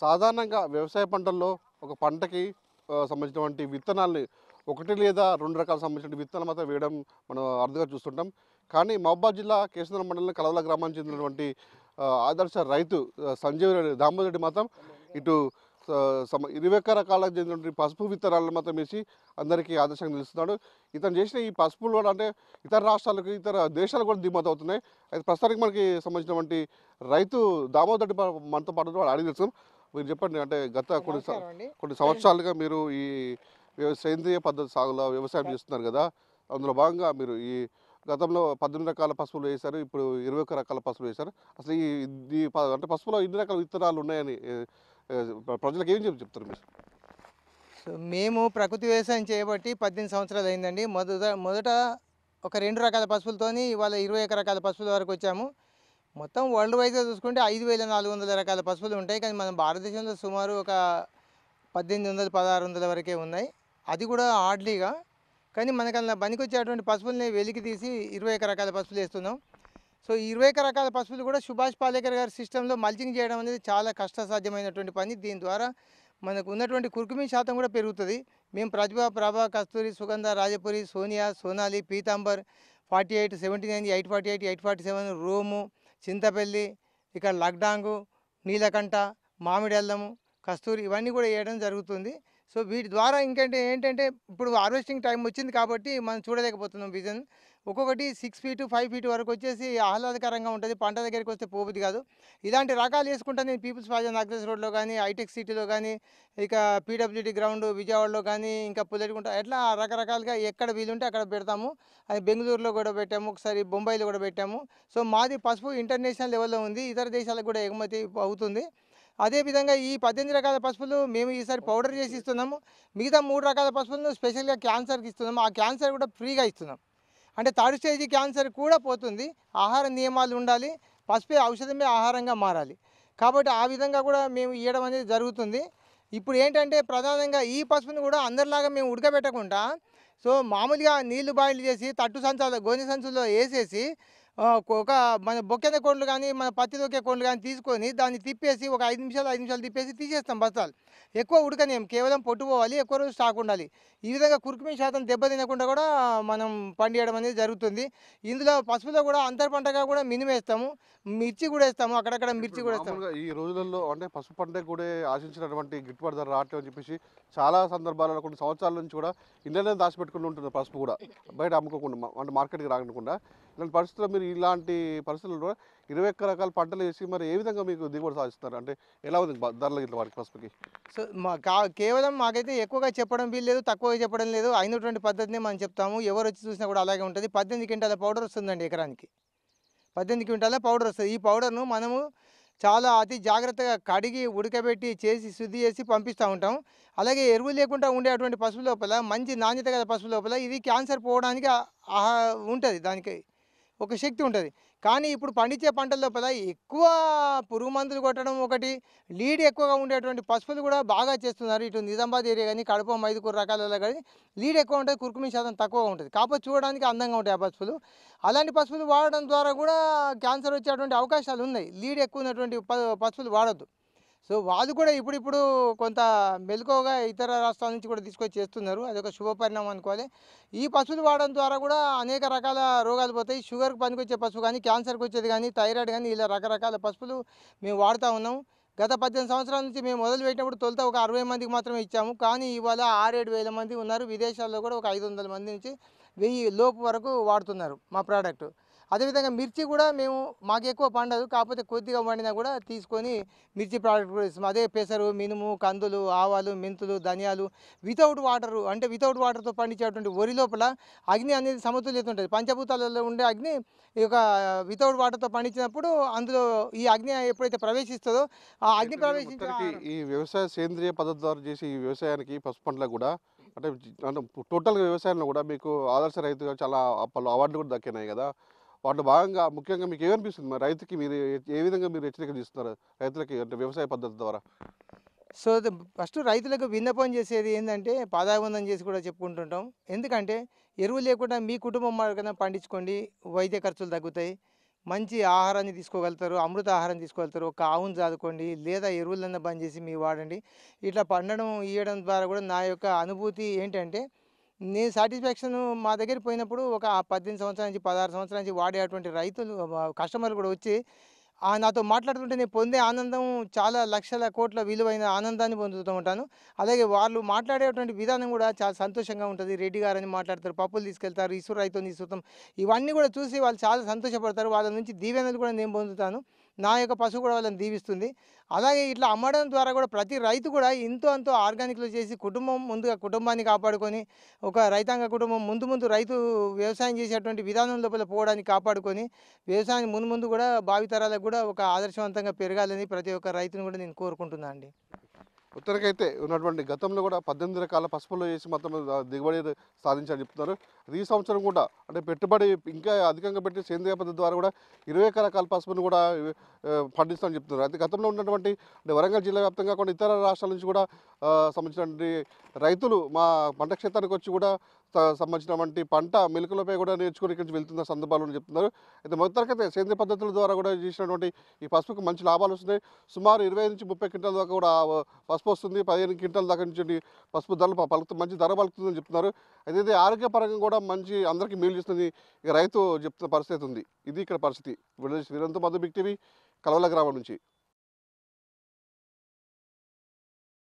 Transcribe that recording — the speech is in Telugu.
సాధారణంగా వ్యవసాయ పంటల్లో ఒక పంటకి సంబంధించినటువంటి విత్తనాల్ని ఒకటి లేదా రెండు రకాల సంబంధించిన విత్తనాలు మాత్రం వేయడం మనం అరుదుగా చూస్తుంటాం. కానీ మహబూబాబాద్ జిల్లా కేసంద్రం మండలం కలవల గ్రామానికి చెందినటువంటి ఆదర్శ రైతు సంజీవ్ రెడ్డి దామోదర్ రెడ్డి మాత్రం ఇటు 20 రకాలకు చెందినటువంటి పసుపు విత్తనాలను మాత్రం వేసి అందరికీ ఆదర్శంగా నిలుస్తున్నాడు. ఇతను చేసిన ఈ పసుపులు కూడా అంటే ఇతర రాష్ట్రాలకు ఇతర దేశాలకు కూడా దిగుమతి అవుతున్నాయి. అయితే ప్రస్తుతానికి మనకి సంబంధించినటువంటి రైతు దామోదర్ రెడ్డి మనతో పాటు అడిగి తెలుసు. మీరు చెప్పండి, అంటే గత కొన్ని సంవత్సరాలుగా మీరు ఈ సేంద్రియ పద్ధతి సాగులో వ్యవసాయం చేస్తున్నారు కదా, అందులో భాగంగా మీరు ఈ గతంలో 18 రకాల పసుపులు వేశారు, ఇప్పుడు 21 రకాల పసుపులు వేశారు. అసలు అంటే పసుపులో ఇన్ని రకాల విత్తనాలు ఉన్నాయని ప్రజలకు ఏం చెప్తారు మీరు? సో మేము ప్రకృతి వ్యవసాయం చేయబట్టి 18 సంవత్సరాలు అయిందండి. మొదట ఒక 2 రకాల పసుపులతోని ఇవాళ 21 రకాల పసుపుల వరకు వచ్చాము. మొత్తం వరల్డ్ వైజ్గా చూసుకుంటే 5400 రకాల పసుపులు ఉంటాయి. కానీ మన భారతదేశంలో సుమారు ఒక 1800, 1600 వరకే ఉన్నాయి. అది కూడా ఆర్డ్లీగా. కానీ మనకు అలా పనికొచ్చేటువంటి పసుపుల్ని వెలికి తీసి 21 రకాల పసుపులు వేస్తున్నాం. సో ఈ 21 రకాల పసుపులు కూడా సుభాష్ పాలేకర్ గారి సిస్టంలో మల్చింగ్ చేయడం అనేది చాలా కష్టసాధ్యమైనటువంటి పని. దీని ద్వారా మనకు ఉన్నటువంటి కుర్కుమి శాతం కూడా పెరుగుతుంది. మేము ప్రతిభ, ప్రభ, కస్తూరి, సుగంధ, రాజపురి, సోనియా, సోనాలి, పీతాంబర్, 48, 79, 848, 847, రోము, చింతపల్లి, ఇక్కడ లగ్డాంగు, నీలకంఠ, మామిడి అల్లము, కస్తూరి ఇవన్నీ కూడా వేయడం జరుగుతుంది. సో వీటి ద్వారా ఏంటంటే ఇప్పుడు హార్వెస్టింగ్ టైం వచ్చింది కాబట్టి మనం చూడలేకపోతున్నాం విజన్. ఒక్కొక్కటి 6 ఫీట్ 5 ఫీట్ వరకు వచ్చేసి ఆహ్లాదకరంగా ఉంటుంది. పంట దగ్గరికి వస్తే పోబుద్ది కాదు. ఇలాంటి రకాలు వేసుకుంటా నేను పీపుల్స్ ప్లాజా నాగరేజ్ రోడ్లో కానీ, హైటెక్ సిటీలో కానీ, ఇక పీడబ్ల్యూడి గ్రౌండ్ విజయవాడలో కానీ, ఇంకా పుల్లటిగుంట ఎట్లా రకరకాలుగా ఎక్కడ వీలుంటే అక్కడ పెడతాము. అది బెంగళూరులో కూడా పెట్టాము, ఒకసారి బొంబాయిలో కూడా పెట్టాము. సో మాది పసుపు ఇంటర్నేషనల్ లెవెల్లో ఉంది, ఇతర దేశాలకు కూడా ఎగుమతి అవుతుంది. అదేవిధంగా ఈ 18 రకాల పసుపులు మేము ఈసారి పౌడర్ చేసి ఇస్తున్నాము. మిగతా 3 రకాల పసుపులను స్పెషల్గా క్యాన్సర్కి ఇస్తున్నాము. ఆ క్యాన్సర్ కూడా ఫ్రీగా ఇస్తున్నాం. అంటే థర్డ్ స్టేజ్ క్యాన్సర్ కూడా పోతుంది. ఆహార నియమాలు ఉండాలి, పసుపే ఔషధమే ఆహారంగా మారాలి. కాబట్టి ఆ విధంగా కూడా మేము ఇవ్వడం అనేది జరుగుతుంది. ఇప్పుడు ఏంటంటే ప్రధానంగా ఈ పసుపుని కూడా అందరిలాగా మేము ఉడకబెట్టకుండా సో మామూలుగా నీళ్లు బాయిల్ చేసి తట్టు సంచాలు గోనె సంచుల్లో వేసేసి ఒక మన బొక్కెద కోళ్ళు కానీ, మన పత్తి దొక్కే కోళ్ళు కానీ తీసుకొని దాన్ని తిప్పేసి ఒక 5 నిమిషాలు తిప్పేసి తీసేస్తాం బస్తాలు. ఎక్కువ ఉడకనేం, కేవలం పొట్టు పోవాలి, ఎక్కువ రోజు స్టాక్ ఉండాలి. ఈ విధంగా కుర్కుమి శాతం దెబ్బ తినకుండా కూడా మనం పండియడం అనేది జరుగుతుంది. ఇందులో పసుపులో కూడా అంతర్ పంటగా కూడా మినిమేస్తాము, మిర్చి కూడా వేస్తాము, అక్కడక్కడ మిర్చి కూడా వేస్తాము. ఈ రోజులలో అంటే పసుపు పంటకు కూడా ఆశించినటువంటి గిట్టుబాటు ధర రావట్లేదు అని చెప్పేసి చాలా సందర్భాలలో కొన్ని సంవత్సరాల నుంచి కూడా ఇండియాలో దాచిపెట్టుకుని ఉంటుంది పసుపు కూడా, బయట అమ్ముకోకుండా అంటే మార్కెట్కి రాకుండా. ఇలాంటి పరిస్థితుల్లో మీరు ఇలాంటి పరిస్థితుల్లో 21 రకాల పంటలు వేసి మరి ఏ విధంగా మీకు దిగుబడి సాధిస్తున్నారు? అంటే ఎలా ఉంది ధరలు ఇట్లా వాటికి పసుపుకి? సో కేవలం మాకైతే ఎక్కువగా చెప్పడం వీల్లేదు, తక్కువగా చెప్పడం లేదు. అయినటువంటి పద్ధతిని మనం చెప్తాము. ఎవరు వచ్చి చూసినా కూడా అలాగే ఉంటుంది. 18 క్వింటాల పౌడర్ వస్తుందండి ఎకరానికి. 18 క్వింటాల పౌడర్ వస్తుంది. ఈ పౌడర్ను మనము చాలా అతి జాగ్రత్తగా కడిగి ఉడకబెట్టి చేసి శుద్ధి చేసి పంపిస్తూ ఉంటాం. అలాగే ఎరువు లేకుండా ఉండేటువంటి పసుపు లోపల మంచి నాణ్యత గల పసుపు లోపల ఇది క్యాన్సర్ పోవడానికి ఉంటుంది, దానికి ఒక శక్తి ఉంటుంది. కానీ ఇప్పుడు పండించే పంటల లోపల ఎక్కువ పురుగు మందులు కొట్టడం ఒకటి, లీడ్ ఎక్కువగా ఉండేటువంటి పసుపులు కూడా బాగా చేస్తున్నారు. ఇటు నిజామాబాద్ ఏరియా కానీ, కడప, మైదుకూరు రకాలలో కానీ లీడ్ ఎక్కువ ఉంటుంది, కుర్కుమి శాతం తక్కువగా ఉంటుంది. కాకపోతే చూడడానికి అందంగా ఉంటాయి ఆ పసుపులు. అలాంటి పసుపులు వాడడం ద్వారా కూడా క్యాన్సర్ వచ్చేటువంటి అవకాశాలు ఉన్నాయి. లీడ్ ఎక్కువ ఉన్నటువంటి పసుపులు వాడద్దు. సో వాళ్ళు కూడా ఇప్పుడిప్పుడు కొంత మెలకువగా ఇతర రాష్ట్రాల నుంచి కూడా తీసుకొచ్చి చేస్తున్నారు. అదొక శుభపరిణామం అనుకోవాలి. ఈ పసుపులు వాడడం ద్వారా కూడా అనేక రకాల రోగాలు పోతాయి. షుగర్కి పనికొచ్చే పసుపు కానీ, క్యాన్సర్కి వచ్చేది కానీ, థైరాయిడ్ కానీ, ఇలా రకరకాల పసుపులు మేము వాడుతూ ఉన్నాం. గత 18 సంవత్సరాల నుంచి మేము మొదలుపెట్టినప్పుడు తొలుత ఒక 60 మందికి మాత్రమే ఇచ్చాము. కానీ ఇవాళ 6-7 వేల మంది ఉన్నారు. విదేశాల్లో కూడా ఒక 500 మంది నుంచి 1000 లోపు వరకు వాడుతున్నారు మా ప్రోడక్ట్. అదేవిధంగా మిర్చి కూడా మాకు ఎక్కువ పండదు, కాకపోతే కొద్దిగా పండినా కూడా తీసుకొని మిర్చి ప్రోడక్ట్ కూడా ఇస్తాం. అదే పెసరు, మినుము, కందులు, ఆవాలు, మెంతులు, ధనియాలు వితౌట్ వాటర్తో పండించేటువంటి వరి లోపల అగ్ని అనేది సమతుల్యత ఉంటుంది. పంచభూతాలలో ఉండే అగ్ని ఈ యొక్క వితౌట్ వాటర్తో పండించినప్పుడు అందులో ఈ అగ్ని ఎప్పుడైతే ప్రవేశిస్తుందో ఆ అగ్ని ప్రవేశించి ఈ వ్యవసాయ సేంద్రియ పద్ధతి ద్వారా చేసి ఈ వ్యవసాయానికి పసుపు పంటలకు కూడా అంటే టోటల్గా వ్యవసాయంలో కూడా మీకు ఆదర్శ రైతుగా చాలా పలు అవార్డులు కూడా దక్కినాయి కదా. వాటిలో భాగంగా ముఖ్యంగా మీకు ఏమనిపిస్తుంది? మరి రైతుకి మీరు ఏ విధంగా మీరు హెచ్చరిక చేస్తున్నారు రైతులకి అంటే వ్యవసాయ పద్ధతి ద్వారా? సో ఫస్ట్ రైతులకు విన్నపం చేసేది ఏంటంటే పాదాభివందనం చేసి కూడా చెప్పుకుంటుంటాం. ఎందుకంటే ఎరువు లేకుండా మీ కుటుంబం కన్నా పండించుకోండి, వైద్య ఖర్చులు తగ్గుతాయి. మంచి ఆహారాన్ని తీసుకోగలుగుతారు, అమృత ఆహారం తీసుకోగలుగుతారు. ఒక ఆవును సాదుకోండి, లేదా ఎరువులన్నా బంద్ చేసి మీరు వాడండి. ఇట్లా పండడం, ఇయ్యడం ద్వారా కూడా నా యొక్క అనుభూతి ఏంటంటే, నేను సాటిస్ఫాక్షన్ మా దగ్గరికి పోయినప్పుడు ఒక 18 సంవత్సరాల నుంచి, 16 సంవత్సరాల నుంచి వాడేటువంటి రైతులు కస్టమర్లు కూడా వచ్చి నాతో మాట్లాడుతుంటే నేను పొందే ఆనందం చాలా లక్షల కోట్ల విలువైన ఆనందాన్ని పొందుతూ ఉంటాను. అలాగే వాళ్ళు మాట్లాడేటువంటి విధానం కూడా చాలా సంతోషంగా ఉంటది. రెడ్డి గారని మాట్లాడతారు, పప్పులు తీసుకెళ్తారు, ఇసురు రైతుని ఇసురుతాం. ఇవన్నీ కూడా చూసి వాళ్ళు చాలా సంతోషపడతారు. వాళ్ళ నుంచి దీవెనలు కూడా నేను పొందుతాను. నా యొక్క పశువు కూడా వాళ్ళని దీవిస్తుంది. అలాగే ఇట్లా అమ్మడం ద్వారా కూడా ప్రతి రైతు కూడా ఇంతో అంతో ఆర్గానిక్‌లో చేసి ముందుగా కుటుంబాన్ని కాపాడుకొని, ఒక రైతాంగ కుటుంబం ముందు ముందు రైతు వ్యవసాయం చేసేటువంటి విధానం లోపల పోవడానికి కాపాడుకొని, వ్యవసాయం మున్ముందు కూడా భావితరాలకు కూడా ఒక ఆదర్శవంతంగా పెరగాలని ప్రతి ఒక్క రైతుని కూడా నేను కోరుకుంటున్నా అండి. మొత్తానికైతే ఉన్నటువంటి గతంలో కూడా 18 రకాల పసుపులు వేసి మొత్తం దిగుబడి సాధించాలని చెప్తున్నారు. ఈ సంవత్సరం కూడా అంటే పెట్టుబడి ఇంకా అధికంగా పెట్టి సేంద్రియ పద్ధతి ద్వారా కూడా 21 రకాల పసుపును కూడా పండిస్తామని చెప్తున్నారు. అయితే గతంలో ఉన్నటువంటి అంటే వరంగల్ జిల్లా వ్యాప్తంగా కాకుండా ఇతర రాష్ట్రాల నుంచి కూడా సంబంధించినటువంటి రైతులు మా పంట క్షేత్రానికి వచ్చి కూడా సంబంధించినటువంటి పంట మెలకులపై కూడా నేర్చుకుని ఇక్కడి నుంచి వెళ్తున్న సందర్భాలు చెప్తున్నారు. అయితే మొత్తానికైతే సేంద్రియ పద్ధతుల ద్వారా కూడా చేసినటువంటి ఈ పసుపుకు మంచి లాభాలు వస్తున్నాయి. సుమారు 25 నుంచి 30 క్వింటాల దాకా కూడా పసుపు వస్తుంది. 15 క్వింటాల దాకా నుంచి పసుపు ధరలు మంచి ధర పలుకుతుందని చెప్తున్నారు. అయితే ఆరోగ్యపరంగా కూడా మంచి అందరికీ మేలు చేస్తుంది ఇక రైతు చెప్తున్న పరిస్థితి ఉంది. ఇది ఇక్కడ పరిస్థితి. వీరంతో మధు బిగ్ టీవీ కలవల గ్రామం నుంచి.